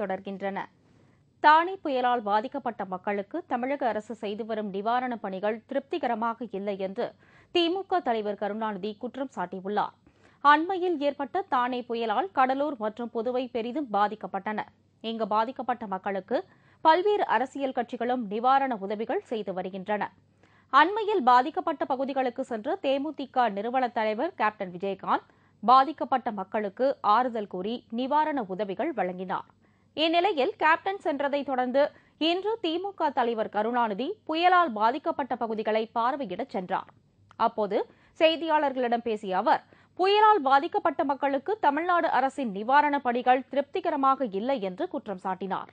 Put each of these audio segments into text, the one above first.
தொடர்கின்றன. தானே புயலால் பாதிக்கப்பட்ட மக்களுக்கு தமிழக அரசு செய்து வரும் நிவாரணப் பணிகள் திருப்திகரமாக இல்லை என்று திமுக தலைவர் கருணாநிதி குற்றம் சாட்டியுள்ளார். அண்மையில் ஏற்பட்ட தானே புயலால் கடலூர் மற்றும் புதுவை பெரிதும் பாதிக்கப்பட்டன. இங்கு பாதிக்கப்பட்ட மக்களுக்கு பல்வேறு அரசியல் கட்சிகளும் நிவாரண உதவிகள் செய்து வருகின்றன. அண்மையில் பாதிக்கப்பட்ட பகுதிகளுக்கு சென்ற தேமுதிக நிறுவன தலைவர் கேப்டன் விஜயகாந்த் பாதிக்கப்பட்ட மக்களுக்கு ஆறுதல் கூறி நிவாரண உதவிகள் வழங்கினார். இந்நிலையில் கேப்டன் சென்றதை தொடர்ந்து இன்று திமுக தலைவர் கருணாநிதி புயலால் பாதிக்கப்பட்ட பகுதிகளை பார்வையிடச் சென்றார். அப்போது செய்தியாளர்களிடம் பேசிய அவர், புயலால் பாதிக்கப்பட்ட மக்களுக்கு தமிழ்நாடு அரசின் நிவாரணப் பணிகள் திருப்திகரமாக இல்லை என்று குற்றம் சாட்டினார்.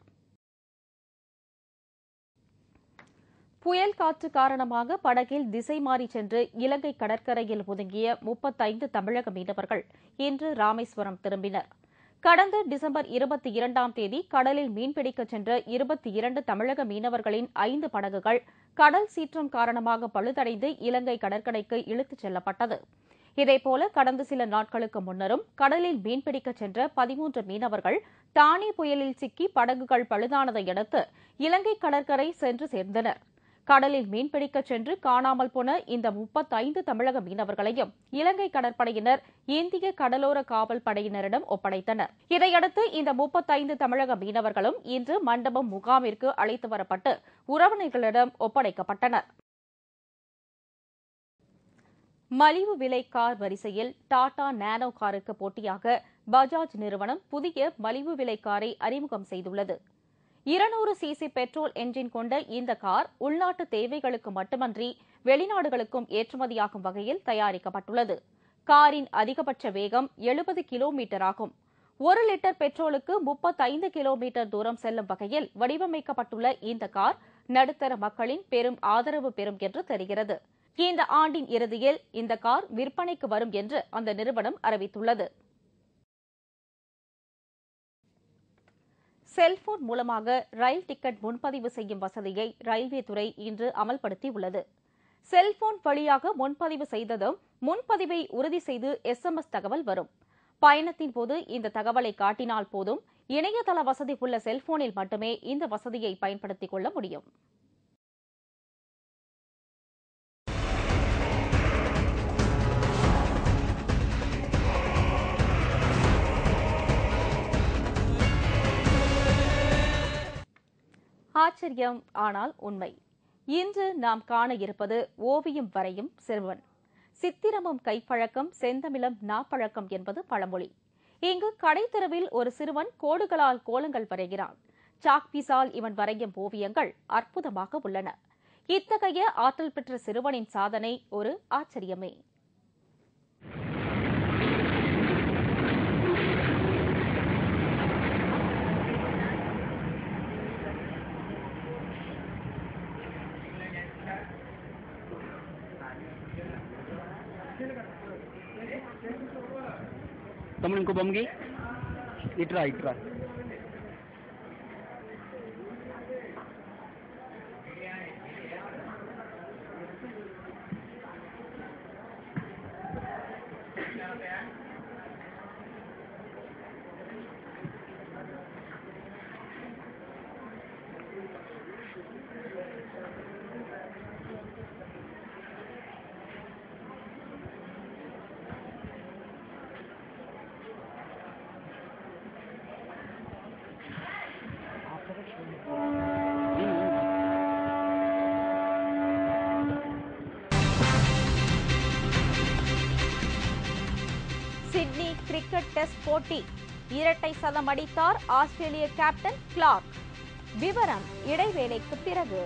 புயல் காற்று காரணமாக படகில் திசை மாறி சென்று இலங்கை கடற்கரையில் ஒதுங்கிய 35 தமிழக மீனவர்கள் இன்று ராமேஸ்வரம் திரும்பினர். கடந்த டிசம்பர் 22ஆம் தேதி கடலில் மீன்பிடிக்கச் சென்ற 22 தமிழக மீனவர்களின் 5 படகுகள் கடல் சீற்றம் காரணமாக பழுதடைந்து இலங்கை கடற்கரைக்கு இழுத்துச் செல்லப்பட்டது. இதேபோல கடந்த சில நாட்களுக்கு முன்னரும் கடலில் மீன்பிடிக்கச் சென்ற 13 மீனவர்கள் தானே புயலில் சிக்கி படகுகள் பழுதானதை அடுத்து இலங்கை கடற்கரை சென்று சேர்ந்தனர். கடலில் மீன்பிடிக்கச் சென்று காணாமல் போன இந்த 35 தமிழக மீனவர்களையும் இலங்கை கடற்படையினர் இந்திய கடலோர காவல் படையினரிடம் ஒப்படைத்தனர். இதையடுத்து இந்த 35 தமிழக மீனவர்களும் இன்று மண்டபம் முகாமிற்கு அழைத்து வரப்பட்டு உறவினர்களிடம் ஒப்படைக்கப்பட்டனர். மலிவு விலை கார் வரிசையில் டாடா நானோ காருக்கு போட்டியாக பஜாஜ் நிறுவனம் புதிய மலிவு விலை காரை அறிமுகம் செய்துள்ளது. 200 சிசி பெட்ரோல் என்ஜின் கொண்ட இந்த கார் உள்நாட்டு தேவைகளுக்கு மட்டுமன்றி வெளிநாடுகளுக்கும் ஏற்றுமதியாகும் வகையில் தயாரிக்கப்பட்டுள்ளது. காரின் அதிகபட்ச வேகம் 70 கிலோமீட்டர் ஆகும். 1 லிட்டர் பெட்ரோலுக்கு 35 கிலோமீட்டர் தூரம் செல்லும் வகையில் வடிவமைக்கப்பட்டுள்ள இந்த கார் நடுத்தர மக்களின் பெரும் ஆதரவு பெறும் என்று தெரிகிறது. இந்த ஆண்டின் இறுதியில் இந்த கார் விற்பனைக்கு வரும் என்று அந்த நிறுவனம் அறிவித்துள்ளது. செல்போன் மூலமாக ரயில் டிக்கெட் முன்பதிவு செய்யும் வசதியை ரயில்வே துறை இன்று அமல்படுத்தியுள்ளது. செல்போன் வழியாக முன்பதிவு செய்ததும் முன்பதிவை உறுதி செய்து SMS தகவல் வரும். பயணத்தின் போது இந்த தகவலை காட்டினால் போதும். இணையதள வசதி உள்ள செல்போனில் மட்டுமே இந்த வசதியை பயன்படுத்திக் கொள்ள முடியும். ஆச்சரியம், ஆனால் உண்மை. இன்று நாம் காண இருப்பது ஓவியம் வரையும் சிறுவன். சித்திரமும் கைப்பழக்கம், செந்தமிழம் நாப்பழக்கம் என்பது பழமொழி. இங்கு கடைத்தெருவில் ஒரு சிறுவன் கோடுகளால் கோலங்கள் வரைகிறான். சாக்பீஸால் இவன் வரையும் ஓவியங்கள் அற்புதமாக உள்ளன. இத்தகைய ஆற்றல் பெற்ற சிறுவனின் சாதனை ஒரு ஆச்சரியமே. temen ko bamgi itra Sydney cricket test போட்டி இரட்டை சதம் அடித்தார் ஆஸ்திரேலிய கேப்டன் கிளார்க். விவரம் இடைவேளைக்கு பிறகு.